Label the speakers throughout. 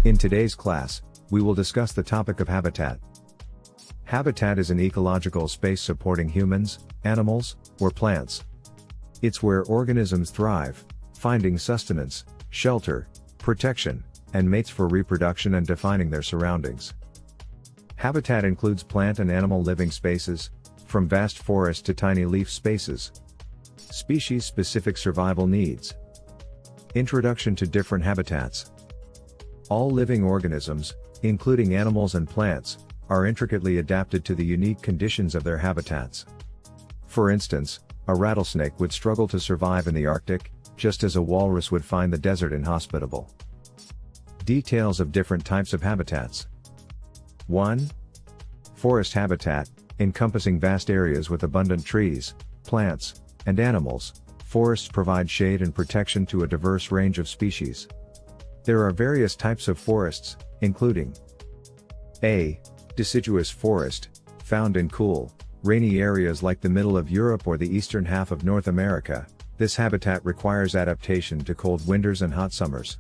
Speaker 1: In today's class, we will discuss the topic of habitat. Habitat is an ecological space supporting humans, animals, or plants. It's where organisms thrive, finding sustenance, shelter, protection, and mates for reproduction and defining their surroundings. Habitat includes plant and animal living spaces, from vast forests to tiny leaf spaces. Species-specific survival needs. Introduction to different habitats. All living organisms, including animals and plants, are intricately adapted to the unique conditions of their habitats. For instance, a rattlesnake would struggle to survive in the Arctic, just as a walrus would find the desert inhospitable. Details of different types of habitats. 1. Forest habitat, encompassing vast areas with abundant trees, plants, and animals. Forests provide shade and protection to a diverse range of species. There are various types of forests, including A. Deciduous forest, found in cool, rainy areas like the middle of Europe or the eastern half of North America. This habitat requires adaptation to cold winters and hot summers.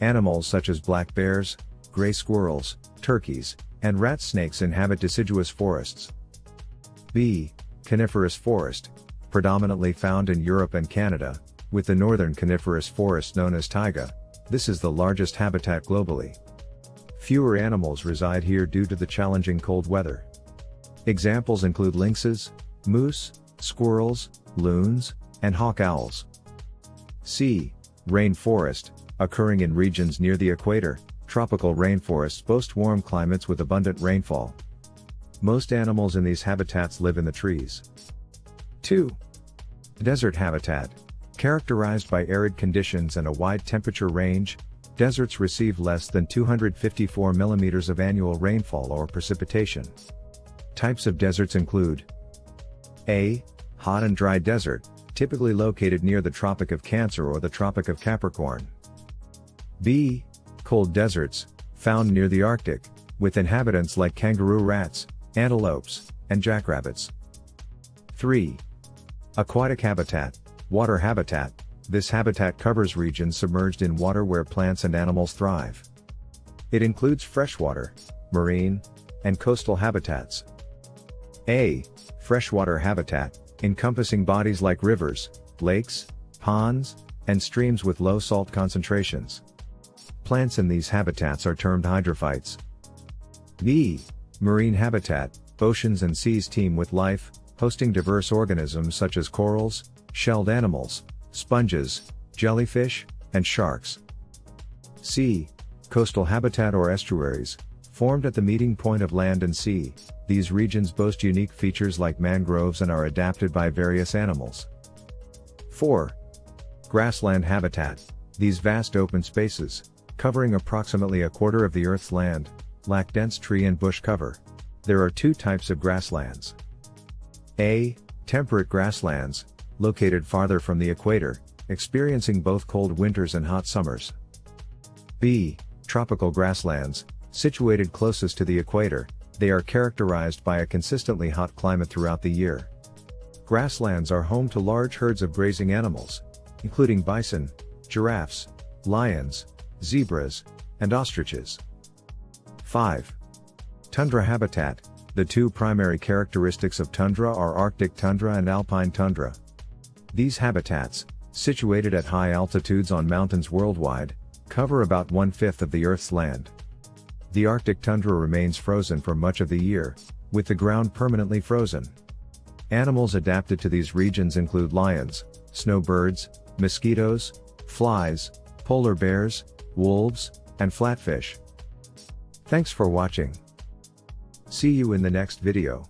Speaker 1: Animals such as black bears, gray squirrels, turkeys, and rat snakes inhabit deciduous forests. B. Coniferous forest, predominantly found in Europe and Canada, with the northern coniferous forest known as taiga. This is the largest habitat globally. Fewer animals reside here due to the challenging cold weather. Examples include lynxes, moose, squirrels, loons, and hawk owls. C. Rainforest, occurring in regions near the equator. Tropical rainforests boast warm climates with abundant rainfall. Most animals in these habitats live in the trees. 2. Desert habitat, characterized by arid conditions and a wide temperature range. Deserts receive less than 254 millimeters of annual rainfall or precipitation. Types of deserts include A. Hot and dry desert, typically located near the Tropic of Cancer or the Tropic of Capricorn. B. Cold deserts, found near the Arctic, with inhabitants like kangaroo rats, antelopes, and jackrabbits. 3. Aquatic habitat, water habitat. This habitat covers regions submerged in water where plants and animals thrive. It includes freshwater, marine, and coastal habitats. A. Freshwater habitat, encompassing bodies like rivers, lakes, ponds, and streams with low salt concentrations. Plants in these habitats are termed hydrophytes. B. Marine habitat, oceans and seas teem with life, hosting diverse organisms such as corals, shelled animals, sponges, jellyfish, and sharks. C. Coastal habitat or estuaries, formed at the meeting point of land and sea. These regions boast unique features like mangroves and are adapted by various animals. 4. Grassland habitat. These vast open spaces, covering approximately a quarter of the Earth's land, lack dense tree and bush cover. There are two types of grasslands. A. Temperate grasslands, located farther from the equator, experiencing both cold winters and hot summers. B. Tropical grasslands, situated closest to the equator. They are characterized by a consistently hot climate throughout the year. Grasslands are home to large herds of grazing animals, including bison, giraffes, lions, zebras, and ostriches. 5. Tundra habitat. The two primary characteristics of tundra are Arctic tundra and alpine tundra. These habitats, situated at high altitudes on mountains worldwide, cover about 1/5 of the Earth's land. The Arctic tundra remains frozen for much of the year, with the ground permanently frozen. Animals adapted to these regions include lions, snowbirds, mosquitoes, flies, polar bears, wolves, and flatfish. Thanks for watching. See you in the next video.